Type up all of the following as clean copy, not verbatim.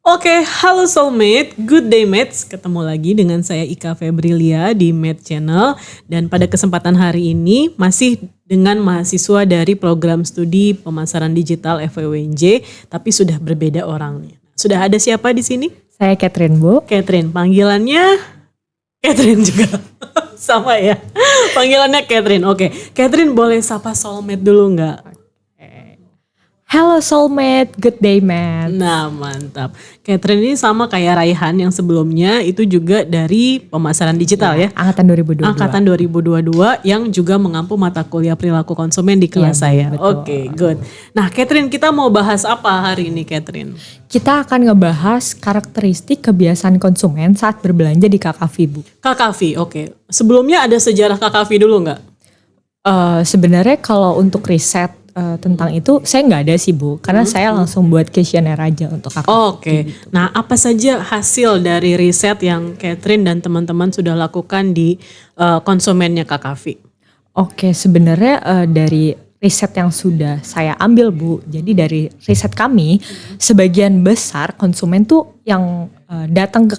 Oke, halo Soulmate, good day mates. Ketemu lagi dengan saya Ika Febrilia di Mate Channel. Dan pada kesempatan hari ini masih dengan mahasiswa dari program studi pemasaran digital FWNJ, tapi sudah berbeda orangnya. Sudah ada siapa di sini? Saya Catherine, Bu. Catherine, panggilannya Catherine juga. Sama ya, panggilannya Catherine. Oke, Catherine boleh sapa Soulmate dulu nggak? Halo Soulmate, good day man. Nah mantap. Catherine ini sama kayak Raihan yang sebelumnya itu juga dari pemasaran digital ya. Angkatan 2022. Angkatan 2022 yang juga mengampu mata kuliah perilaku konsumen di kelas saya. Oke, good. Nah Catherine, kita mau bahas apa hari ini Catherine? Kita akan ngebahas karakteristik kebiasaan konsumen saat berbelanja di KKV, Bu. KKV, oke. Sebelumnya ada sejarah KKV dulu nggak? Sebenarnya kalau untuk riset tentang itu saya nggak ada sih, Bu, karena saya langsung buat kuesioner aja untuk KKV. Oke. Gitu. Nah, apa saja hasil dari riset yang Catherine dan teman-teman sudah lakukan di konsumennya KKV? Oke, sebenarnya dari riset yang sudah saya ambil, Bu. Jadi dari riset kami, sebagian besar konsumen tuh yang datang ke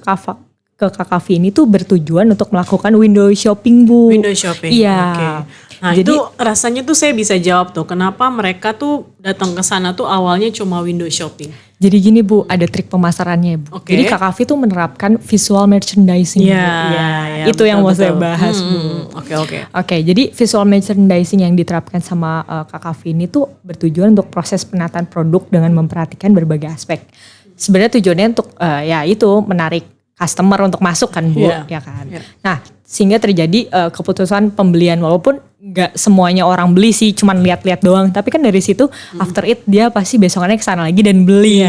KKV ini tuh bertujuan untuk melakukan window shopping, Bu. Window shopping. Iya. Okay. Nah, jadi, itu rasanya tuh saya bisa jawab tuh kenapa mereka tuh datang ke sana tuh awalnya cuma window shopping. Jadi gini, Bu, ada trik pemasarannya, Bu. Okay. Jadi KKV tuh menerapkan visual merchandising. Ya, itu betul, yang mau saya bahas, Bu. Oke, jadi visual merchandising yang diterapkan sama KKV ini tuh bertujuan untuk proses penataan produk dengan memperhatikan berbagai aspek. Sebenarnya tujuannya untuk ya itu menarik customer untuk masuk kan, Bu, ya kan. Yeah. Nah, sehingga terjadi keputusan pembelian, walaupun nggak semuanya orang beli sih, cuman lihat-lihat doang. Tapi kan dari situ after it dia pasti besokannya kesana lagi dan beli.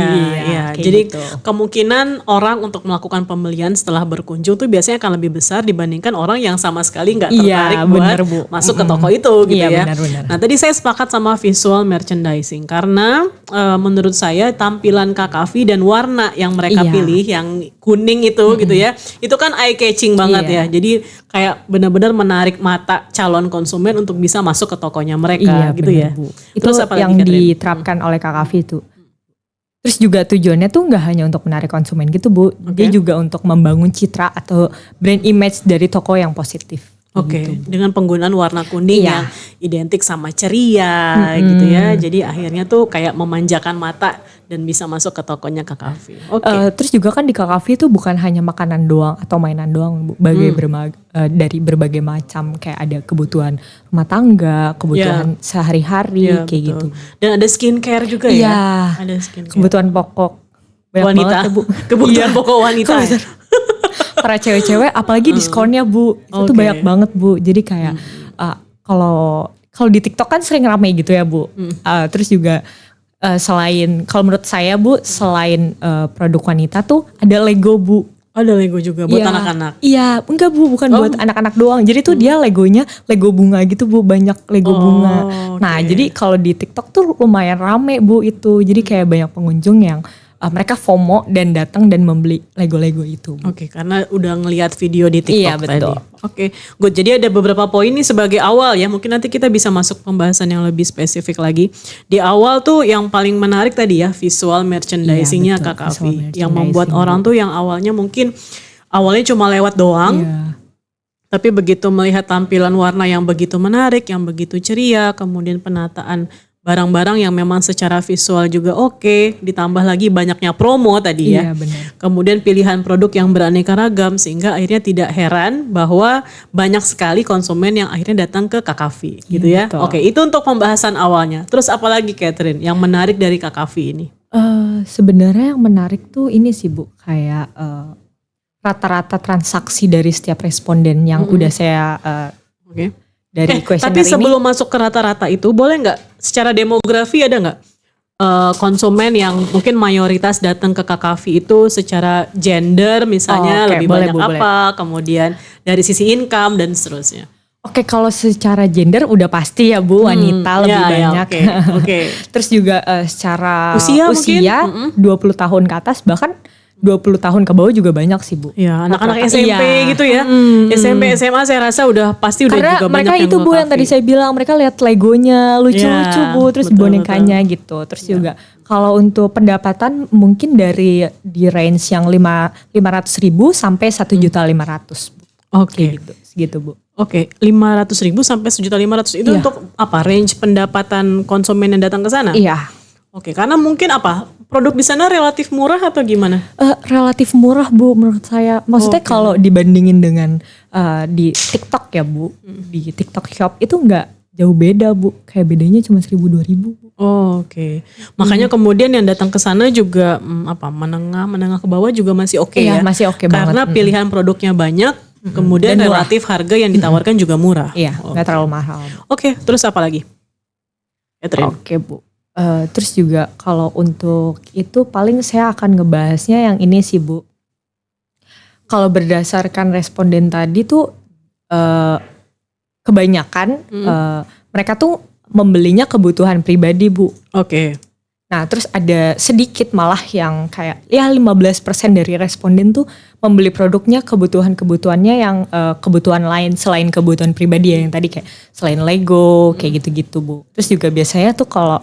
Jadi gitu. Kemungkinan orang untuk melakukan pembelian setelah berkunjung tuh biasanya akan lebih besar dibandingkan orang yang sama sekali nggak tertarik buat masuk ke toko itu gitu ya. Benar. Nah tadi saya sepakat sama visual merchandising karena menurut saya tampilan KKV dan warna yang mereka pilih yang kuning itu gitu ya, itu kan eye catching banget ya. Jadi kayak benar-benar menarik mata calon konsumen untuk bisa masuk ke tokonya mereka gitu bener, ya. Bu. Itu yang diterapkan oleh KKV itu. Terus juga tujuannya tuh nggak hanya untuk menarik konsumen gitu, Bu. Dia juga untuk membangun citra atau brand image dari toko yang positif. Oke, dengan penggunaan warna kuning yang identik sama ceria gitu ya. Jadi akhirnya tuh kayak memanjakan mata dan bisa masuk ke tokonya KKV. Terus juga kan di KKV itu bukan hanya makanan doang atau mainan doang, dari berbagai macam, kayak ada kebutuhan rumah tangga, kebutuhan sehari-hari kayak gitu. Dan ada skincare juga ya. Ada skincare. Kebutuhan pokok wanita, Bu. Kebutuhan pokok wanita. Para cewek-cewek apalagi diskonnya, Bu. Itu tuh banyak banget, Bu. Jadi kayak kalau di TikTok kan sering ramai gitu ya, Bu. Terus juga selain, kalau menurut saya, Bu, selain produk wanita tuh ada Lego, Bu. Ada Lego juga buat anak-anak? Iya, enggak, Bu, bukan buat anak-anak doang. Jadi tuh dia Legonya Lego bunga gitu, Bu, banyak Lego bunga. Nah, jadi kalau di TikTok tuh lumayan rame, Bu, itu. Jadi kayak banyak pengunjung yang mereka FOMO dan datang dan membeli Lego-Lego itu. Oke, karena udah ngelihat video di TikTok tadi. Betul. Oke, good. Jadi ada beberapa poin nih sebagai awal ya. Mungkin nanti kita bisa masuk pembahasan yang lebih spesifik lagi. Di awal tuh yang paling menarik tadi ya, visual merchandisingnya KKV. Yang membuat orang tuh yang awalnya mungkin awalnya cuma lewat doang. Tapi begitu melihat tampilan warna yang begitu menarik, yang begitu ceria, kemudian penataan barang-barang yang memang secara visual juga oke, ditambah lagi banyaknya promo tadi ya. Benar. Kemudian pilihan produk yang beraneka ragam sehingga akhirnya tidak heran bahwa banyak sekali konsumen yang akhirnya datang ke KKV gitu ya. Betul. Oke, itu untuk pembahasan awalnya. Terus apalagi Catherine yang menarik dari KKV ini? Sebenarnya yang menarik tuh ini sih, Bu, kayak rata-rata transaksi dari setiap responden yang udah saya dari tapi sebelum masuk ke rata-rata itu, boleh nggak secara demografi ada nggak konsumen yang mungkin mayoritas datang ke KKV itu secara gender misalnya lebih banyak apa, kemudian dari sisi income dan seterusnya? Oke, kalau secara gender udah pasti ya, Bu, wanita lebih banyak. Oke. Terus juga secara usia 20 tahun ke atas, bahkan 20 tahun ke bawah juga banyak sih Bu. Ya, anak-anak SMP gitu ya. SMP, SMA saya rasa pasti udah karena juga banyak mereka yang itu Bu yang tadi saya bilang, mereka lihat legonya lucu-lucu Bu, terus betul, bonekanya gitu. Terus juga kalau untuk pendapatan mungkin di range yang 500.000 sampai 1.500.000 Bu. Oke. Gitu, segitu Bu. Oke, 500.000 sampai 1.500.000 itu untuk apa? Range pendapatan konsumen yang datang ke sana? Iya. Oke, karena mungkin produk di sana relatif murah atau gimana? Relatif murah Bu menurut saya. Maksudnya kalau dibandingin dengan di TikTok ya Bu, di TikTok Shop itu nggak jauh beda Bu. Kayak bedanya cuma 1.000-2.000 Bu. Oke. Makanya kemudian yang datang ke sana juga menengah ke bawah juga masih oke ya. Masih oke banget. Karena pilihan produknya banyak, kemudian dan relatif harga yang ditawarkan juga murah. Iya, nggak terlalu mahal. Oke, terus apa lagi? Catherine. Oke Bu. Terus juga kalau untuk itu paling saya akan ngebahasnya yang ini sih Bu. Kalau berdasarkan responden tadi tuh kebanyakan mereka tuh membelinya kebutuhan pribadi Bu. Oke. Nah terus ada sedikit malah yang kayak 15% dari responden tuh membeli produknya kebutuhannya yang kebutuhan lain selain kebutuhan pribadi ya, yang tadi kayak selain Lego kayak gitu-gitu Bu. Terus juga biasanya tuh kalau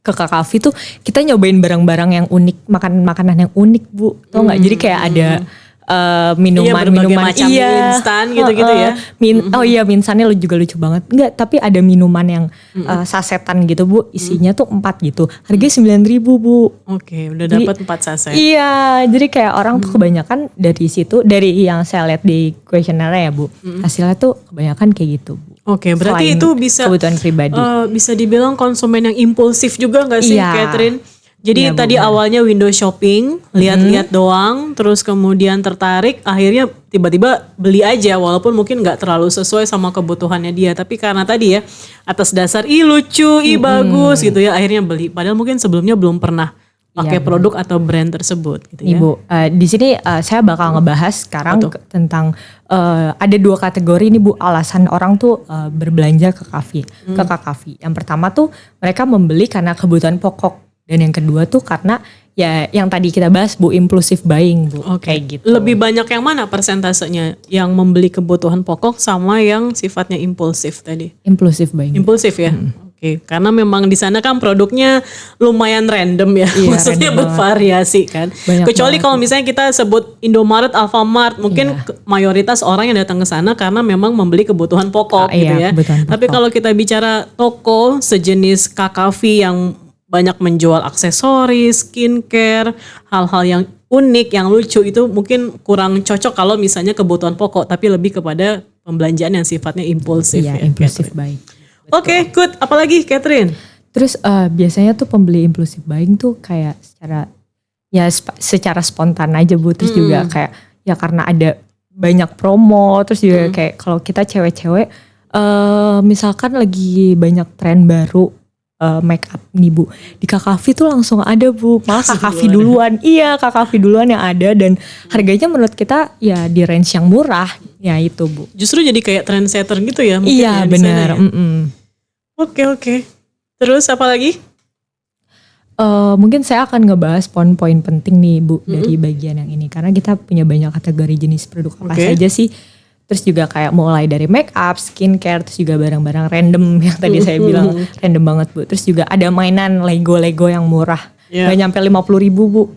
ke Kakafi tuh kita nyobain barang-barang yang unik, makanan yang unik Bu, tau nggak? Jadi kayak ada minuman macam instan gitu-gitu ya. Oh iya, minsannya juga lucu banget. Enggak, tapi ada minuman yang sasetan gitu Bu, isinya tuh 4 gitu. Harganya 9.000 Bu. Oke, udah dapat 4 saset. Iya, jadi kayak orang tuh kebanyakan dari situ, dari yang saya lihat di kuesionernya ya Bu, hasilnya tuh kebanyakan kayak gitu Bu. Oke, berarti Selain itu bisa kebutuhan pribadi. Bisa dibilang konsumen yang impulsif juga nggak sih, Catherine? Jadi tadi awalnya window shopping, lihat-lihat doang, terus kemudian tertarik, akhirnya tiba-tiba beli aja, walaupun mungkin nggak terlalu sesuai sama kebutuhannya dia, tapi karena tadi ya atas dasar lucu, bagus gitu ya, akhirnya beli. Padahal mungkin sebelumnya belum pernah pakai produk atau brand tersebut gitu ya. Ibu, di sini saya bakal ngebahas sekarang tentang ada 2 kategori nih Bu, alasan orang tuh berbelanja ke Kakafi. Yang pertama tuh mereka membeli karena kebutuhan pokok, dan yang kedua tuh karena ya yang tadi kita bahas Bu, impulsive buying Bu. Kayak gitu. Lebih banyak yang mana persentasenya yang membeli kebutuhan pokok sama yang sifatnya impulsif tadi? Impulsive buying. Impulsif ya. Oke, karena memang di sana kan produknya lumayan random ya, maksudnya bervariasi kan. Banyak kecuali kalau misalnya kita sebut Indomaret, Alfamart, mungkin mayoritas orang yang datang ke sana karena memang membeli kebutuhan pokok gitu ya. Tapi kalau kita bicara toko sejenis Kakafi yang banyak menjual aksesoris, skincare, hal-hal yang unik, yang lucu, itu mungkin kurang cocok kalau misalnya kebutuhan pokok, tapi lebih kepada pembelanjaan yang sifatnya impulsif. Iya, impulsive buying. Oke, good. Apalagi Catherine? Terus biasanya tuh pembeli impulsive buying tuh kayak secara spontan aja Bu. Terus juga kayak ya karena ada banyak promo. Terus juga kayak kalau kita cewek-cewek misalkan lagi banyak tren baru make up nih Bu, di Kakafi tuh langsung ada Bu. Malah Kakafi duluan. Iya, Kakafi duluan yang ada, dan harganya menurut kita ya di range yang murah. Ya itu Bu. Justru jadi kayak trendsetter gitu ya mungkin. Iya, benar. Ya? Oke. Terus apa lagi? Mungkin saya akan ngebahas poin-poin penting nih Bu dari bagian yang ini, karena kita punya banyak kategori jenis produk apa saja sih. Terus juga kayak mulai dari make up, skincare, terus juga barang-barang random yang tadi saya bilang random banget Bu. Terus juga ada mainan Lego yang murah, gak nyampe 50.000 Bu.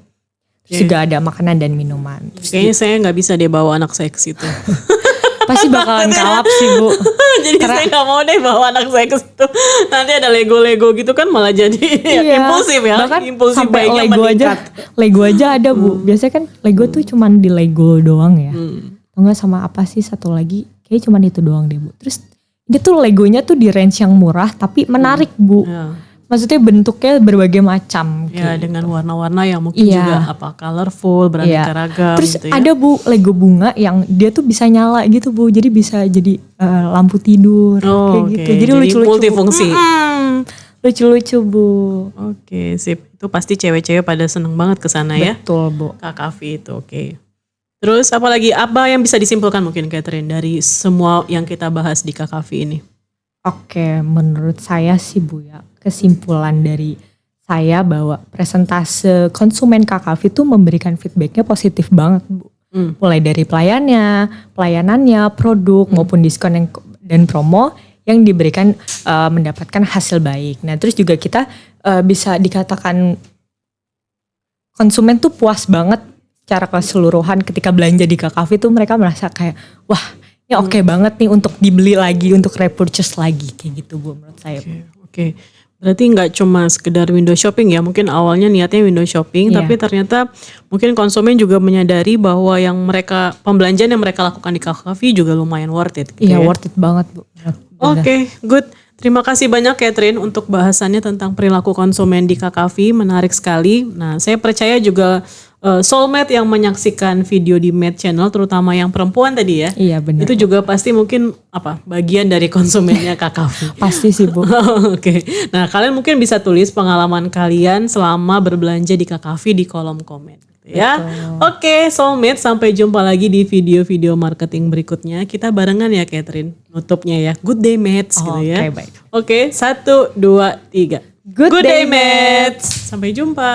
Terus juga ada makanan dan minuman. Terus kayaknya saya gak bisa deh bawa anak saya ke situ. Pasti bakalan kalap sih Bu. Jadi saya gak mau deh bawa anak saya ke situ. Nanti ada Lego gitu kan malah jadi impulsif ya. Bahkan impulsif sampai Lego aja ada Bu. Biasanya kan Lego tuh cuman di Lego doang ya. Enggak, sama apa sih satu lagi, kayaknya cuman itu doang deh Bu. Terus ini tuh Legonya tuh di range yang murah tapi menarik Bu. Maksudnya bentuknya berbagai macam. Ya, dengan warna-warna yang mungkin juga colorful, beraneka ragam. Terus gitu ya. ada Bu Lego bunga yang dia tuh bisa nyala gitu Bu. Jadi bisa jadi lampu tidur kayak gitu. Jadi lucu-lucu. Multifungsi. Lucu-lucu Bu. Oke, sip. Itu pasti cewek-cewek pada seneng banget ke sana ya. Betul Bu. Kakafi itu oke. Terus apa yang bisa disimpulkan mungkin Catherine dari semua yang kita bahas di Kakafi ini? Oke, menurut saya sih Bu ya, kesimpulan dari saya bahwa presentase konsumen KKV itu memberikan feedbacknya positif banget, Bu. Mulai dari pelayanannya, produk maupun diskon dan promo yang diberikan mendapatkan hasil baik. Nah, terus juga kita bisa dikatakan konsumen tuh puas banget secara keseluruhan ketika belanja di KKV tuh mereka merasa kayak wah ini oke banget nih untuk dibeli lagi, untuk repurchase lagi kayak gitu Bu menurut saya. Oke. Berarti nggak cuma sekedar window shopping ya, mungkin awalnya niatnya window shopping, tapi ternyata mungkin konsumen juga menyadari bahwa pembelanjaan yang mereka lakukan di KKV juga lumayan worth it. Gitu worth it banget Bu. Oke, good. Terima kasih banyak Catherine untuk bahasannya tentang perilaku konsumen di KKV, menarik sekali. Nah, saya percaya juga soulmate yang menyaksikan video di Made Channel, terutama yang perempuan tadi ya. Iya benar. Itu juga pasti mungkin bagian dari konsumennya KKV. Pasti sih Bu. Oke. Nah, kalian mungkin bisa tulis pengalaman kalian selama berbelanja di KKV di kolom komen. Ya, oke, soulmate, sampai jumpa lagi di video-video marketing berikutnya. Kita barengan ya Catherine, nutupnya ya. Good day mates gitu ya. Baik. Oke, 1, 2, 3. Good day mates. Sampai jumpa.